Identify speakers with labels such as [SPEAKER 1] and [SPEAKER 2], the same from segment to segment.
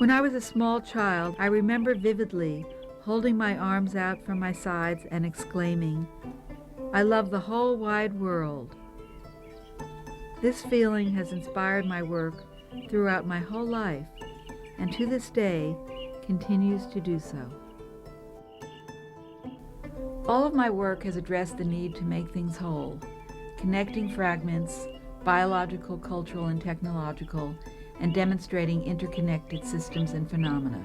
[SPEAKER 1] When I was a small child, I remember vividly holding my arms out from my sides and exclaiming, "I love the whole wide world." This feeling has inspired my work throughout my whole life, and to this day continues to do so. All of my work has addressed the need to make things whole, connecting fragments, biological, cultural, and technological, and demonstrating interconnected systems and phenomena.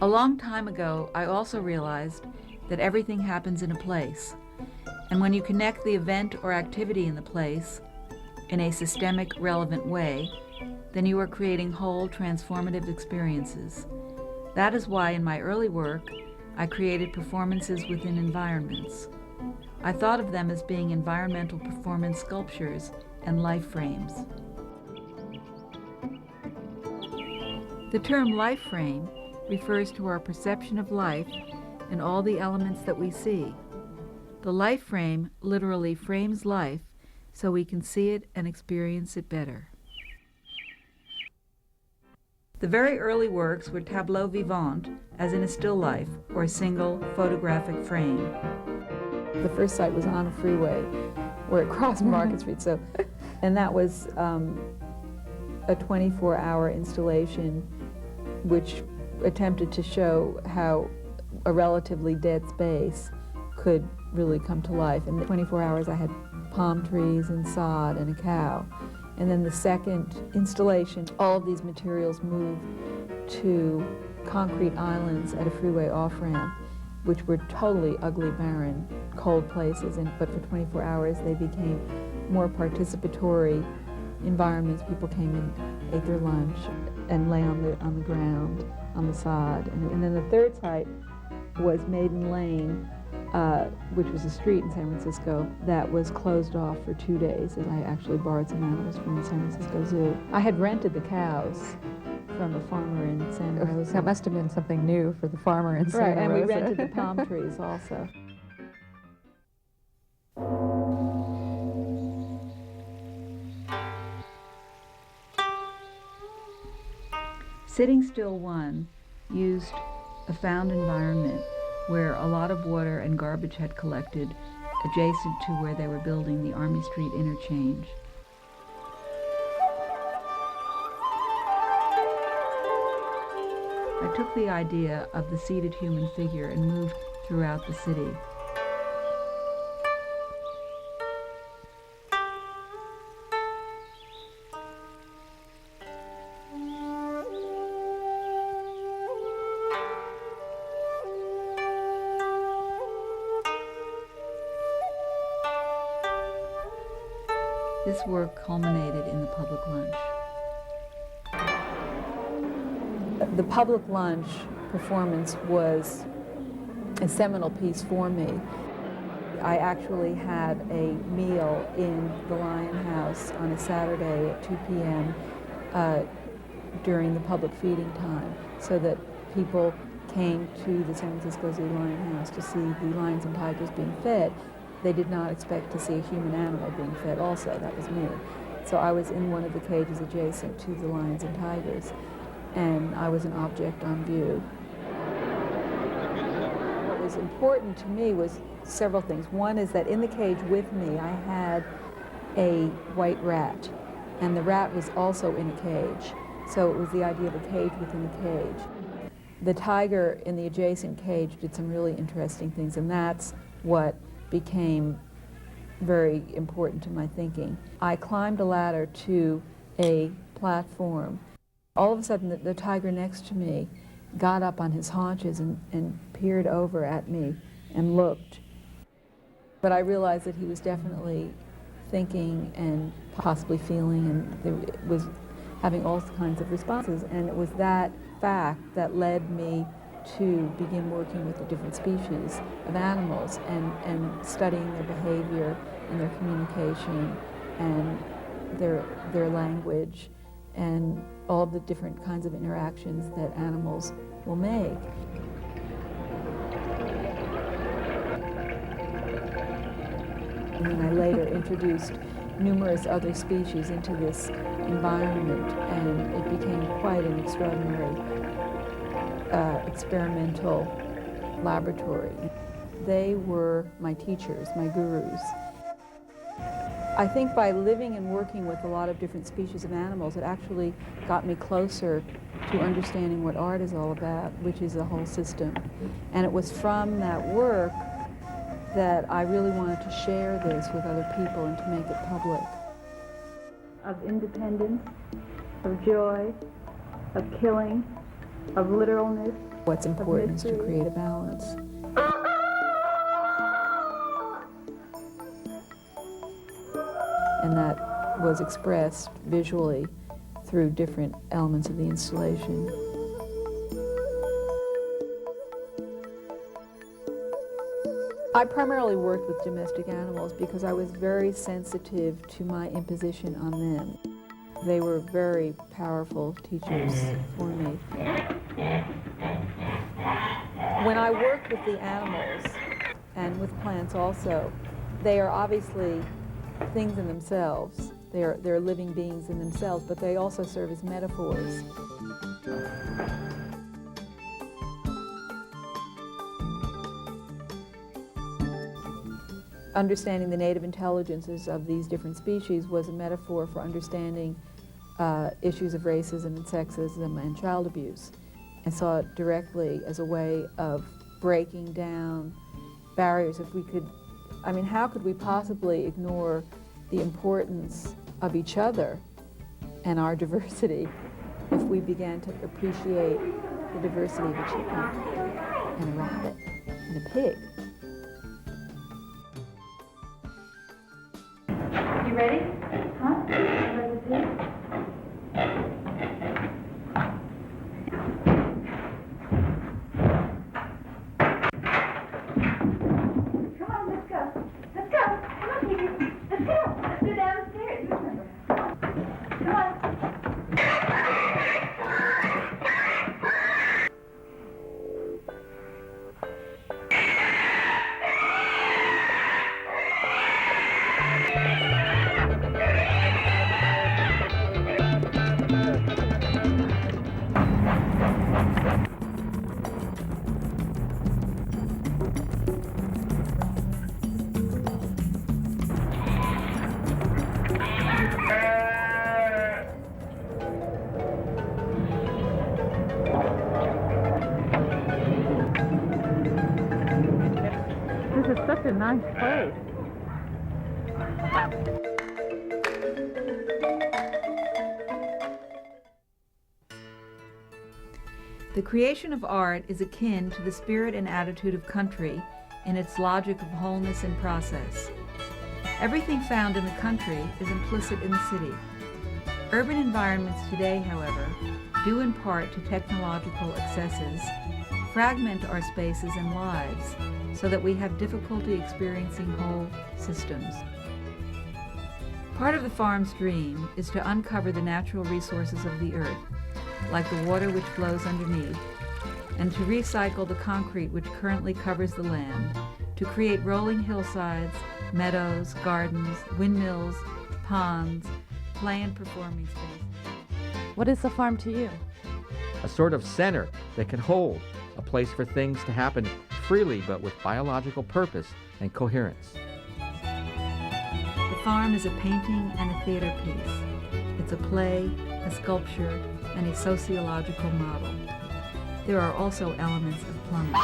[SPEAKER 1] A long time ago, I also realized that everything happens in a place, and when you connect the event or activity in the place in a systemic, relevant way, then you are creating whole, transformative experiences. That is why in my early work, I created performances within environments. I thought of them as being environmental performance sculptures and life frames. The term life frame refers to our perception of life and all the elements that we see. The life frame literally frames life so we can see it and experience it better. The very early works were tableaux vivants, as in a still life or a single photographic frame. The first site was on a freeway where it crossed Market Street, and that was a 24-hour installation which attempted to show how a relatively dead space could really come to life. In the 24 hours I had palm trees and sod and a cow. And then the second installation, all of these materials moved to concrete islands at a freeway off-ramp, which were totally ugly, barren, cold places. But for 24 hours they became more participatory environments. People came and ate their lunch and lay on the ground, on the sod. And then the third site was Maiden Lane, which was a street in San Francisco that was closed off for 2 days. And I actually borrowed some animals from the San Francisco Zoo. I had rented the cows from a farmer in Santa Rosa.
[SPEAKER 2] That must have been something new for the farmer in Santa Rosa.
[SPEAKER 1] Right, and we rented the palm trees also. Sitting Still 1 used a found environment where a lot of water and garbage had collected adjacent to where they were building the Army Street interchange. I took the idea of the seated human figure and moved throughout the city. This work culminated in the public lunch. The public lunch performance was a seminal piece for me. I actually had a meal in the Lion House on a Saturday at 2 p.m. During the public feeding time, so that people came to the San Francisco Zoo Lion House to see the lions and tigers being fed. They did not expect to see a human animal being fed also. That was me. So I was in one of the cages adjacent to the lions and tigers, and I was an object on view. What was important to me was several things. One is that in the cage with me, I had a white rat, and the rat was also in a cage. So it was the idea of a cage within a cage. The tiger in the adjacent cage did some really interesting things, and that's what became very important to my thinking. I climbed a ladder to a platform. All of a sudden, the tiger next to me got up on his haunches and peered over at me and looked. But I realized that he was definitely thinking and possibly feeling, and was having all kinds of responses. And it was that fact that led me to begin working with the different species of animals and studying their behavior and their communication and their language and all the different kinds of interactions that animals will make. And then I later introduced numerous other species into this environment, and it became quite an extraordinary experimental laboratory. They were my teachers, my gurus. I think by living and working with a lot of different species of animals, it actually got me closer to understanding what art is all about, which is a whole system. And it was from that work that I really wanted to share this with other people and to make it public. Of independence, of joy, of killing, of literalness. What's important is to create a balance. And that was expressed visually through different elements of the installation. I primarily worked with domestic animals because I was very sensitive to my imposition on them. They were very powerful teachers for me. When I work with the animals, and with plants also, they are obviously things in themselves. They're living beings in themselves, but they also serve as metaphors. Understanding the native intelligences of these different species was a metaphor for understanding issues of racism and sexism and child abuse, and saw it directly as a way of breaking down barriers. If we could, I mean, how could we possibly ignore the importance of each other and our diversity if we began to appreciate the diversity of a chicken and a rabbit and a pig?
[SPEAKER 3] You ready? Huh? Ready to pig? Come on, let's go. Let's go. Come on, Piggy. Let's go. Let's go downstairs. You remember. Come on.
[SPEAKER 1] This is such a nice place. The creation of art is akin to the spirit and attitude of country in its logic of wholeness and process. Everything found in the country is implicit in the city. Urban environments today, however, due in part to technological excesses, fragment our spaces and lives so that we have difficulty experiencing whole systems. Part of the farm's dream is to uncover the natural resources of the earth, like the water which flows underneath, and to recycle the concrete which currently covers the land, to create rolling hillsides, meadows, gardens, windmills, ponds, play and performing spaces.
[SPEAKER 2] What is the farm to you?
[SPEAKER 4] A sort of center that can hold, a place for things to happen freely but with biological purpose and coherence.
[SPEAKER 1] The farm is a painting and a theater piece. It's a play, a sculpture, and a sociological model. There are also elements of plumbing.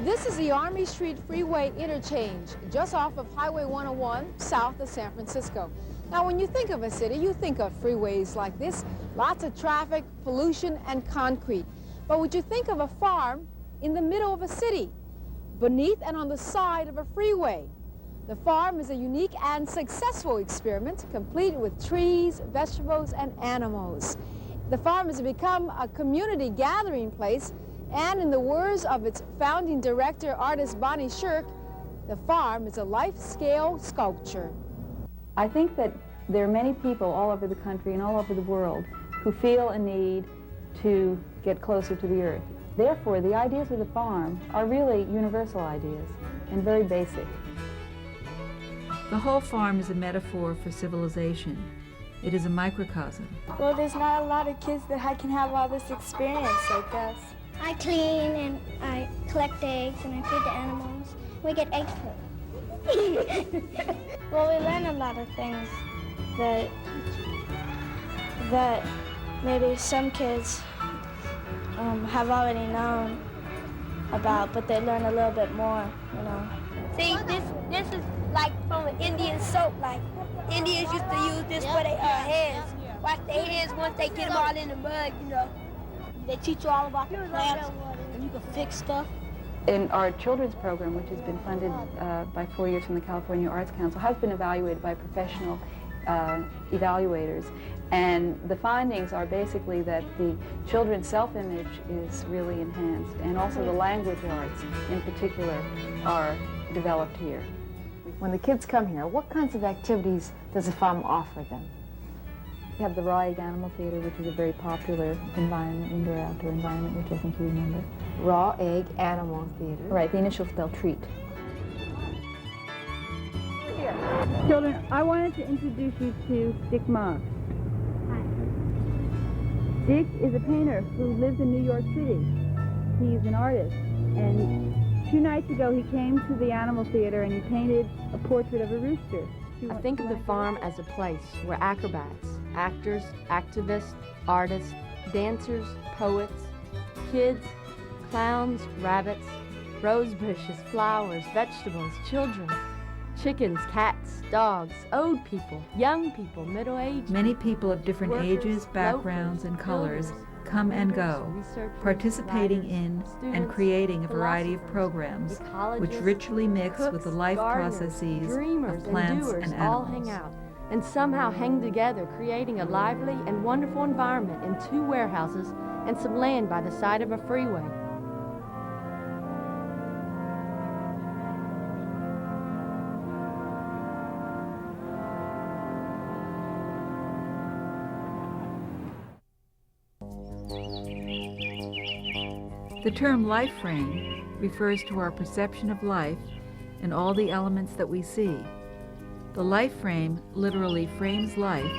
[SPEAKER 5] This is the Army Street Freeway interchange, just off of Highway 101, south of San Francisco. Now, when you think of a city, you think of freeways like this, lots of traffic, pollution, and concrete. But would you think of a farm in the middle of a city, beneath and on the side of a freeway? The farm is a unique and successful experiment, complete with trees, vegetables, and animals. The farm has become a community gathering place, and in the words of its founding director, artist Bonnie Ora Sherk, the farm is a life-scale sculpture.
[SPEAKER 1] I think that there are many people all over the country and all over the world who feel a need to get closer to the earth. Therefore, the ideas of the farm are really universal ideas and very basic. The whole farm is a metaphor for civilization. It is a microcosm.
[SPEAKER 6] Well, there's not a lot of kids that can have all this experience like us.
[SPEAKER 7] I clean and I collect eggs and I feed the animals. We get eggs too.
[SPEAKER 6] Well, we learn a lot of things that maybe some kids have already known about, but they learn a little bit more, you know.
[SPEAKER 7] See, this is like from an Indian soap. Like Indians used to use this for their hands. Wash their hands once they get them all in the mud, you know. They teach you all about the plants and you can fix stuff.
[SPEAKER 8] In our children's program, which has been funded by 4 years from the California Arts Council, has been evaluated by professional evaluators. And the findings are basically that the children's self-image is really enhanced, and also the language arts in particular are developed here.
[SPEAKER 9] When the kids come here, what kinds of activities does the farm offer them?
[SPEAKER 8] We have the Raw Egg Animal Theater, which is a very popular environment, indoor-outdoor environment, which I think you remember.
[SPEAKER 9] Raw Egg Animal Theater.
[SPEAKER 8] Right, the initial spell treat.
[SPEAKER 10] Children, I wanted to introduce you to Dick Moss. Dick is a painter who lives in New York City. He's an artist, and 2 nights ago he came to the Animal Theater and he painted a portrait of a rooster.
[SPEAKER 2] I think of the farm as a place where acrobats, actors, activists, artists, dancers, poets, kids, clowns, rabbits, rose bushes, flowers, vegetables, children, chickens, cats, dogs, old people, young people, middle-aged.
[SPEAKER 1] Many people of different
[SPEAKER 2] workers,
[SPEAKER 1] ages, backgrounds, and colors
[SPEAKER 2] builders,
[SPEAKER 1] come and go,
[SPEAKER 2] researchers,
[SPEAKER 1] participating
[SPEAKER 2] writers,
[SPEAKER 1] in and
[SPEAKER 2] students,
[SPEAKER 1] creating a variety of
[SPEAKER 2] philosophers,
[SPEAKER 1] programs which
[SPEAKER 2] ecologists,
[SPEAKER 1] richly mix with
[SPEAKER 2] cooks,
[SPEAKER 1] the life
[SPEAKER 2] gardeners,
[SPEAKER 1] processes
[SPEAKER 2] dreamers,
[SPEAKER 1] of plants
[SPEAKER 2] and doers
[SPEAKER 1] and
[SPEAKER 2] all
[SPEAKER 1] animals.
[SPEAKER 2] hang out and somehow hang together, creating a lively and wonderful environment in 2 warehouses and some land by the side of a freeway.
[SPEAKER 1] The term life frame refers to our perception of life and all the elements that we see. The life frame literally frames life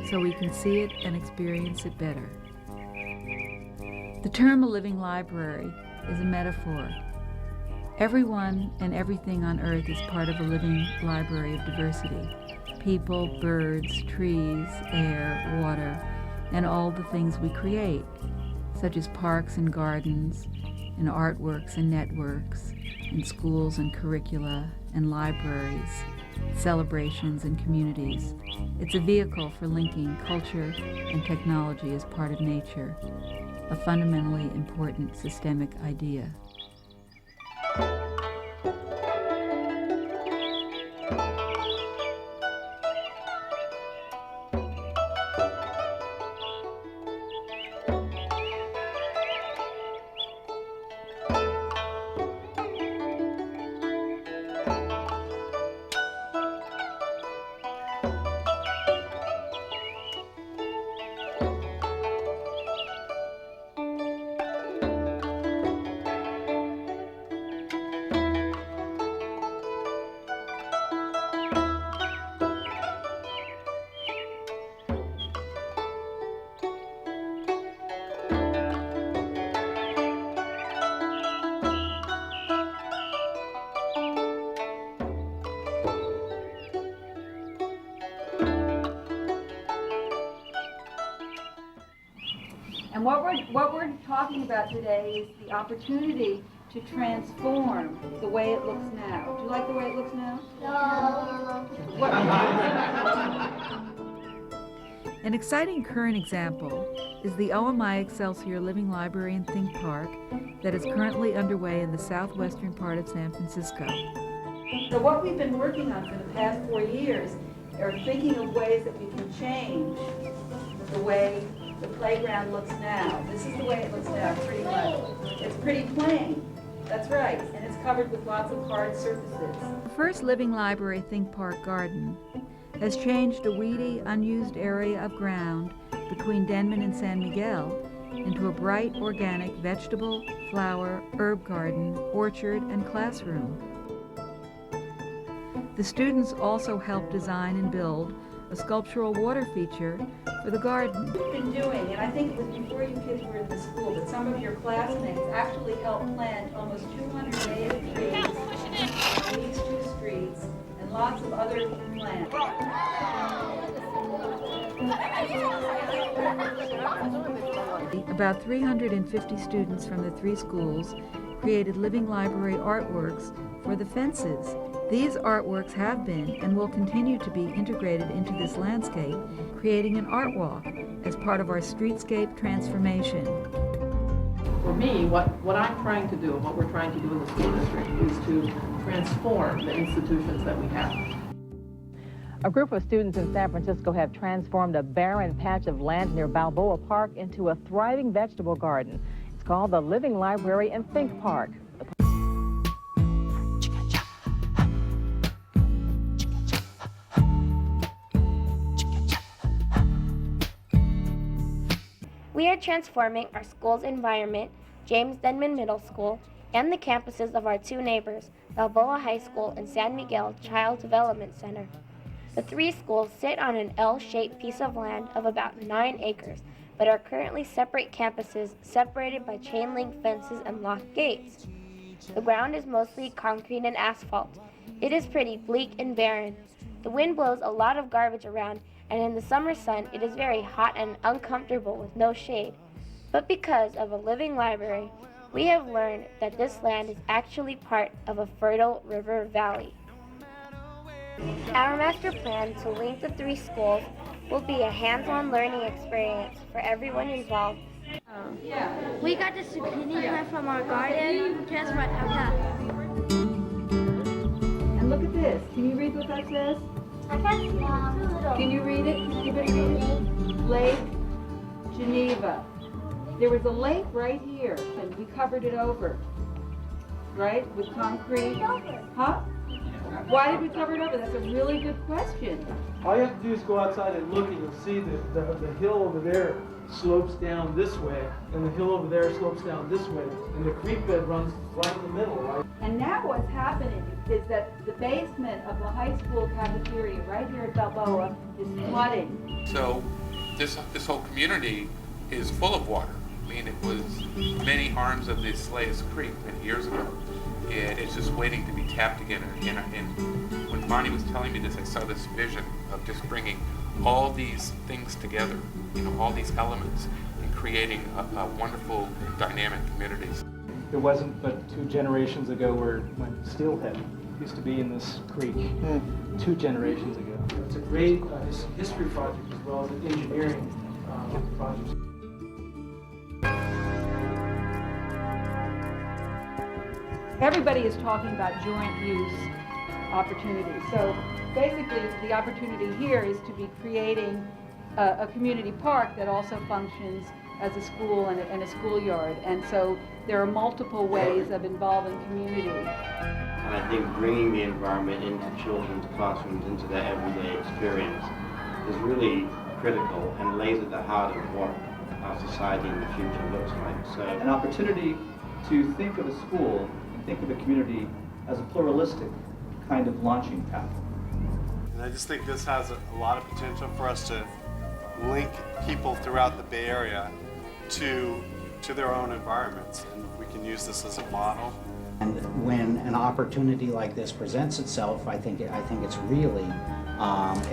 [SPEAKER 1] so we can see it and experience it better. The term a living library is a metaphor. Everyone and everything on earth is part of a living library of diversity. People, birds, trees, air, water, and all the things we create, such as parks and gardens, and artworks and networks, and schools and curricula, and libraries, celebrations and communities. It's a vehicle for linking culture and technology as part of nature, a fundamentally important systemic idea. And what we're talking about today is the opportunity to transform the way it looks now. Do you like the way it looks now? No. An exciting current example is the OMI Excelsior Living Library and Think Park that is currently underway in the southwestern part of San Francisco. So what we've been working on for the past 4 years are thinking of ways that we can change the way the playground looks now. This is the way it looks now, pretty much. It's pretty plain. That's right, and it's covered with lots of hard surfaces. The first Living Library Think Park garden has changed a weedy, unused area of ground between Denman and San Miguel into a bright, organic vegetable, flower, herb garden, orchard, and classroom. The students also helped design and build a sculptural water feature for the garden. Been doing, and I think it was before you kids were in the school, but some of your classmates actually helped plant almost 200 native trees on these two streets and lots of other plants. About 350 students from the three schools created living library artworks for the fences. These artworks have been and will continue to be integrated into this landscape, creating an art walk as part of our streetscape transformation.
[SPEAKER 11] For me, what I'm trying to do, and what we're trying to do in the school district, is to transform the institutions that we have.
[SPEAKER 12] A group of students in San Francisco have transformed a barren patch of land near Balboa Park into a thriving vegetable garden. It's called the Living Library and Think Park.
[SPEAKER 7] We are transforming our school's environment, James Denman Middle School, and the campuses of our two neighbors, Balboa High School and San Miguel Child Development Center. The three schools sit on an L-shaped piece of land of about 9 acres, but are currently separate campuses separated by chain link fences and locked gates. The ground is mostly concrete and asphalt. It is pretty bleak and barren. The wind blows a lot of garbage around, and in the summer sun it is very hot and uncomfortable with no shade. But because of a living library, we have learned that this land is actually part of a fertile river valley. Our master plan to link the three schools will be a hands-on learning experience for everyone involved.
[SPEAKER 6] We got the zucchini plant from our garden, just right outside.
[SPEAKER 1] And look at this. Can you read what that says?
[SPEAKER 6] I can't see it.
[SPEAKER 1] Can you read it? Can anybody read it? Lake Geneva. There was a lake right here, and we covered it over, right, with concrete. Huh? Why did we cover it over? That's a really good question.
[SPEAKER 13] All you have to do is go outside and look, and you'll see the hill over there slopes down this way, and the hill over there slopes down this way, and the creek bed runs right in the middle, right?
[SPEAKER 1] And now what's happening is that the basement of the high school cafeteria right here at Balboa is flooding.
[SPEAKER 14] So this whole community is full of water. I mean, it was many arms of the Slayes Creek many years ago. It's just waiting to be tapped again. And when Bonnie was telling me this, I saw this vision of just bringing all these things together, all these elements, and creating a wonderful, dynamic communities.
[SPEAKER 13] It wasn't but 2 generations ago when steelhead used to be in this creek. 2 generations ago. It's a great history project as well as an engineering project.
[SPEAKER 1] Everybody is talking about joint use opportunities. So basically the opportunity here is to be creating a community park that also functions as a school and a schoolyard. And so there are multiple ways of involving community.
[SPEAKER 15] And I think bringing the environment into children's classrooms, into their everyday experience, is really critical and lays at the heart of what our society in the future looks like. So,
[SPEAKER 16] an opportunity to think of a school, think of a community as a pluralistic kind of launching pad.
[SPEAKER 17] And I just think this has a lot of potential for us to link people throughout the Bay Area to their own environments, and we can use this as a model.
[SPEAKER 18] And when an opportunity like this presents itself, I think it's really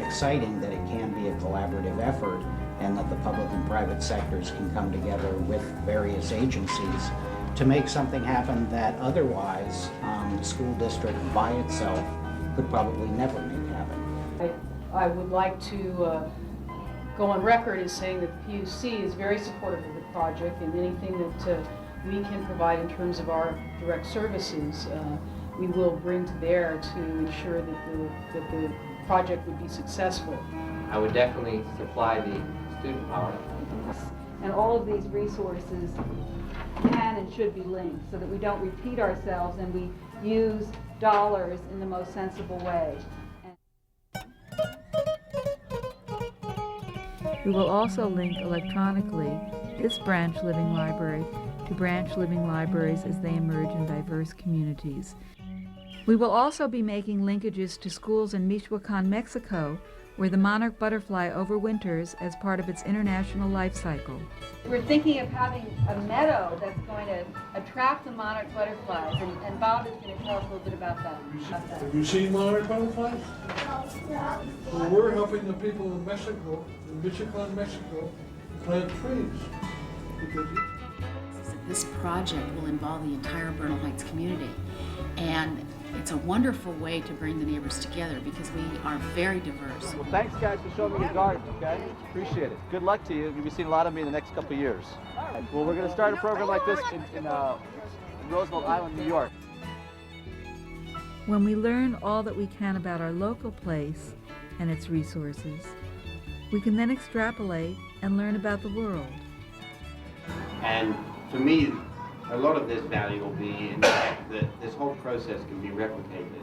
[SPEAKER 18] exciting that it can be a collaborative effort, and that the public and private sectors can come together with various agencies to make something happen that otherwise the school district by itself could probably never make happen.
[SPEAKER 11] I would like to go on record as saying that the PUC is very supportive of the project, and anything that we can provide in terms of our direct services, we will bring to bear to ensure that the project would be successful.
[SPEAKER 4] I would definitely supply the student power.
[SPEAKER 1] And all of these resources can and should be linked so that we don't repeat ourselves and we use dollars in the most sensible way. We will also link electronically this branch living library to branch living libraries as they emerge in diverse communities. We will also be making linkages to schools in Michoacan, Mexico, where the monarch butterfly overwinters as part of its international life cycle.
[SPEAKER 8] We're thinking of having a meadow that's going to attract the monarch butterflies, and Bob is going to tell us a little bit about that.
[SPEAKER 19] Have you seen monarch butterflies? Well, we're helping the people in Mexico, in Michoacan, Mexico, plant trees.
[SPEAKER 20] This project will involve the entire Bernal Heights community, and it's a wonderful way to bring the neighbors together because we are very diverse.
[SPEAKER 16] Well, thanks guys for showing me the garden, okay? Appreciate it. Good luck to you. You'll be seeing a lot of me in the next couple of years. Well, we're going to start a program like this in Roosevelt Island, New York.
[SPEAKER 1] When we learn all that we can about our local place and its resources, we can then extrapolate and learn about the world.
[SPEAKER 15] And for me, a lot of this value will be in the fact that this whole process can be replicated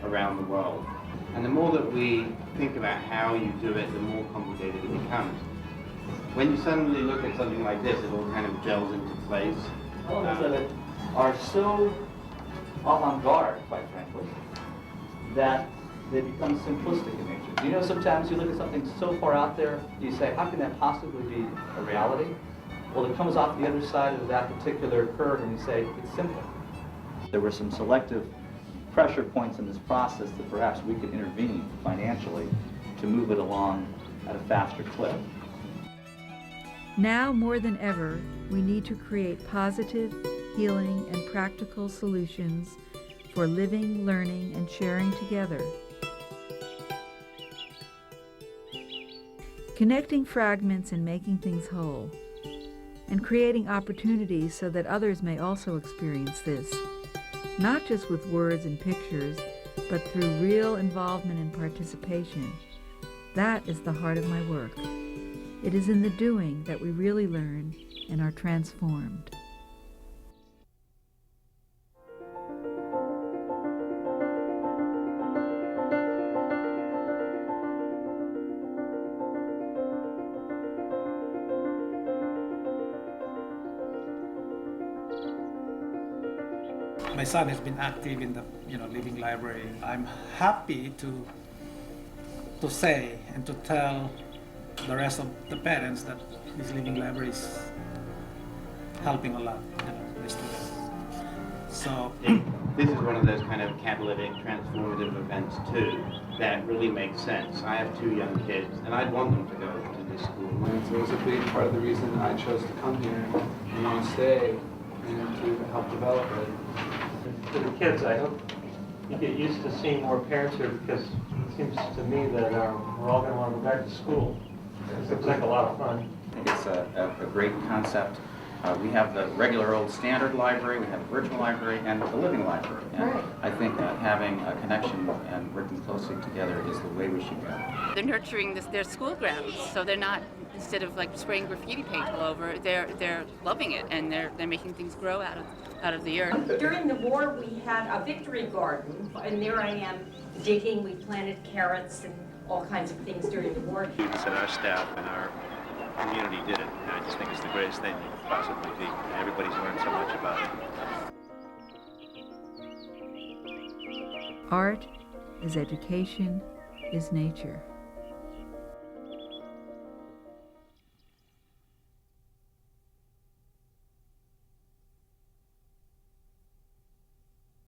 [SPEAKER 15] around the world. And the more that we think about how you do it, the more complicated it becomes. When you suddenly look at something like this, it all kind of gels into place.
[SPEAKER 16] Elements of it are so avant-garde, quite frankly, that they become simplistic in nature. You know, sometimes you look at something so far out there, you say, how can that possibly be a reality? Well, it comes off the other side of that particular curve and you say, it's simple. There were some selective pressure points in this process that perhaps we could intervene financially to move it along at a faster clip.
[SPEAKER 1] Now more than ever, we need to create positive, healing, and practical solutions for living, learning, and sharing together. Connecting fragments and making things whole, and creating opportunities so that others may also experience this, not just with words and pictures, but through real involvement and participation. That is the heart of my work. It is in the doing that we really learn and are transformed.
[SPEAKER 21] My son has been active in the living library. I'm happy to say and to tell the rest of the parents that this living library is helping a lot, the students. So
[SPEAKER 15] this is one of those kind of catalytic, transformative events too that really makes sense. I have 2 young kids, and I'd want them to go to this school.
[SPEAKER 13] And so it was a big part of the reason I chose to come here and want to stay and to help develop it.
[SPEAKER 22] For the kids, I hope you get used to seeing more parents here because it seems to me that we're all going to want to go back to school. It looks like a lot of fun.
[SPEAKER 23] I think it's a great concept. We have the regular old standard library, we have a virtual library, and the living library. And right. I think that having a connection and working closely together is the way we should go.
[SPEAKER 24] They're nurturing their school grounds, so they're not, instead of like spraying graffiti paint all over, they're loving it and they're making things grow out of the earth.
[SPEAKER 25] During the war, we had a victory garden, and there I am digging. We planted carrots and all kinds of things during the war.
[SPEAKER 15] Students and our staff and our community did it, and I just think it's the greatest thing it could possibly be. Everybody's learned so much about it.
[SPEAKER 1] Art is education, is nature.